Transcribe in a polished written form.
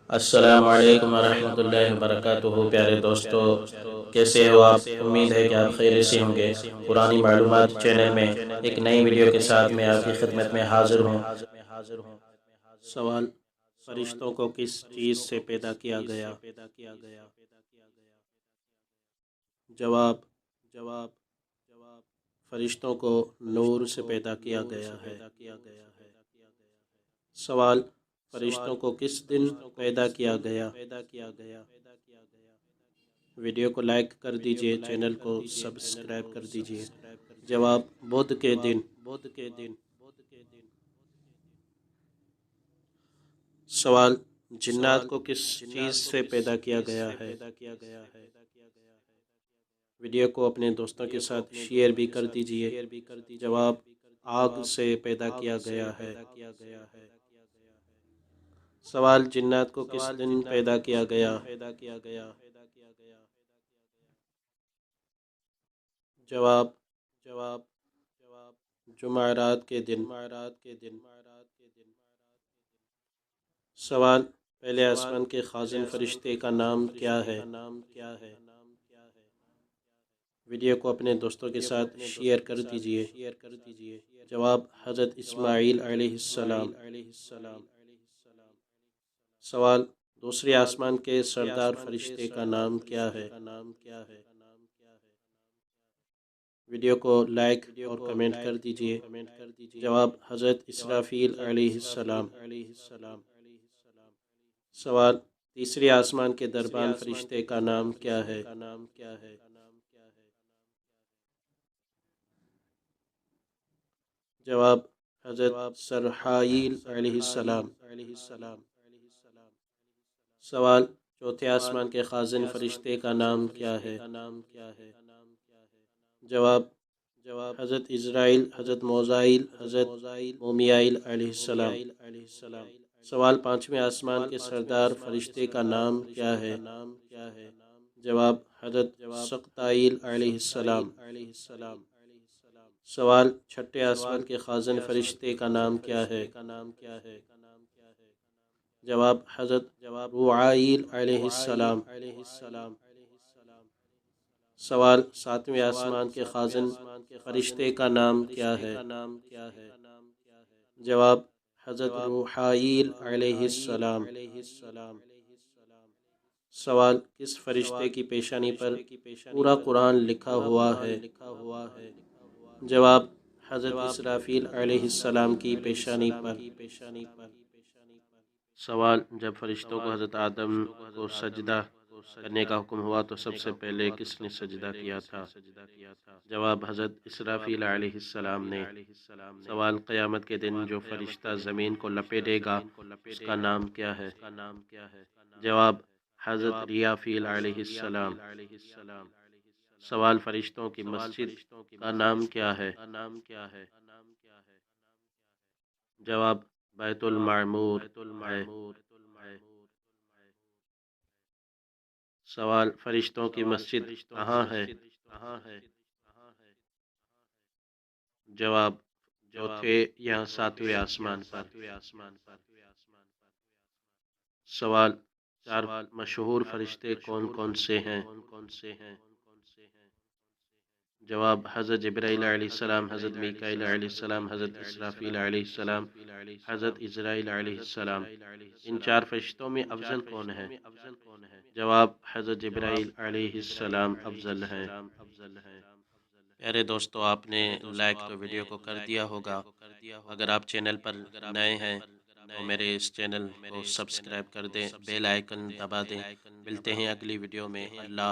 السلام علیکم ورحمۃ اللہ وبرکاتہ۔ پیارے دوستو، کیسے ہو آپ؟ امید ہے کہ آپ خیریت سے ہوں گے۔ پرانی معلومات چینل میں ایک نئی ویڈیو کے ساتھ میں آپ کی خدمت میں حاضر ہوں۔ سوال: فرشتوں کو کس چیز سے پیدا کیا گیا؟ جواب: فرشتوں کو نور سے پیدا کیا گیا ہے۔ سوال: فرشتوں کو کس دن پیدا کیا گیا؟ ویڈیو کو لائک کر دیجئے، چینل کو سبسکرائب کر دیجئے۔ جواب: بدھ کے دن۔ سوال: جنات کو کس چیز سے پیدا کیا گیا ہے؟ ویڈیو کو اپنے دوستوں کے ساتھ شیئر بھی کر دیجئے۔ جواب: آگ سے پیدا کیا گیا ہے۔ سوال: جنات کو کس دن پیدا کیا گیا؟ جواب: جمعرات کے دن۔ سوال: پہلے آسمان کے خازن فرشتے کا نام کیا ہے؟ ویڈیو کو اپنے دوستوں کے ساتھ شیئر کر دیجئے۔ جواب: حضرت اسماعیل علیہ السلام۔ سوال: دوسرے آسمان کے سردار فرشتے کا نام کیا ہے؟ ویڈیو کو لائک اور کمنٹ کر دیجئے۔ جواب: حضرت اسرافیل علیہ السلام۔ سوال: تیسرے آسمان کے دربان فرشتے کا نام کیا ہے؟ جواب: حضرت سرحائیل علیہ السلام۔ سوال: چوتھے آسمان کے خازن فرشتے کا نام کیا ہے؟ جواب: حضرت عزرائیل، حضرت موزائیل، حضرت مومیائیل علیہ السلام۔ سوال: پانچویں آسمان کے سردار فرشتے کا نام کیا ہے؟ جواب: حضرت سقطائیل علیہ السلام۔ سوال: چھٹے آسمان کے خازن فرشتے کا نام کیا ہے؟ جواب: حضرت روعائیل علیہ السلام۔ سوال: ساتویں آسمان کے خازن فرشتے کا نام کیا ہے؟ جواب: حضرت روحائیل علیہ السلام۔ سوال: کس فرشتے کی پیشانی پر پورا قرآن لکھا ہوا ہے؟ جواب: حضرت اسرافیل علیہ السلام کی پیشانی پر۔ سوال: جب فرشتوں کو حضرت آدم کو سجدہ کرنے کا حکم ہوا تو سب سے پہلے کس نے سجدہ کیا تھا؟ جواب: حضرت اسرافیل علیہ السلام نے۔ سوال: قیامت کے دن جو فرشتہ زمین کو لپیٹے گا اس کا نام کیا ہے؟ جواب: حضرت ریافیل علیہ السلام۔ سوال: فرشتوں کی مسجد کا نام کیا ہے؟ جواب: بیت المعمور ہے۔ سوال: فرشتوں کی مسجد کہاں ہے؟ جواب: چوتھے یا ساتویں آسمان پر۔ سوال: چار مشہور فرشتے کون کون سے ہیں؟ جواب: حضرت جبرائیل علیہ السلام، حضرت میکائیل علیہ السلام، حضرت اسرافیل علیہ السلام، حضرت عزرائیل علیہ السلام۔ ان چار فرشتوں میں افضل کون ہے؟ جواب: حضرت جبرائیل علیہ السلام افضل ہیں۔ پیارے دوستو، آپ نے لائک تو ویڈیو کو کر دیا ہوگا۔ اگر آپ چینل پر نئے ہیں تو میرے اس چینل کو سبسکرائب کر دیں، بیل آئیکن دبا دیں۔ ملتے ہیں اگلی ویڈیو میں۔ اللہ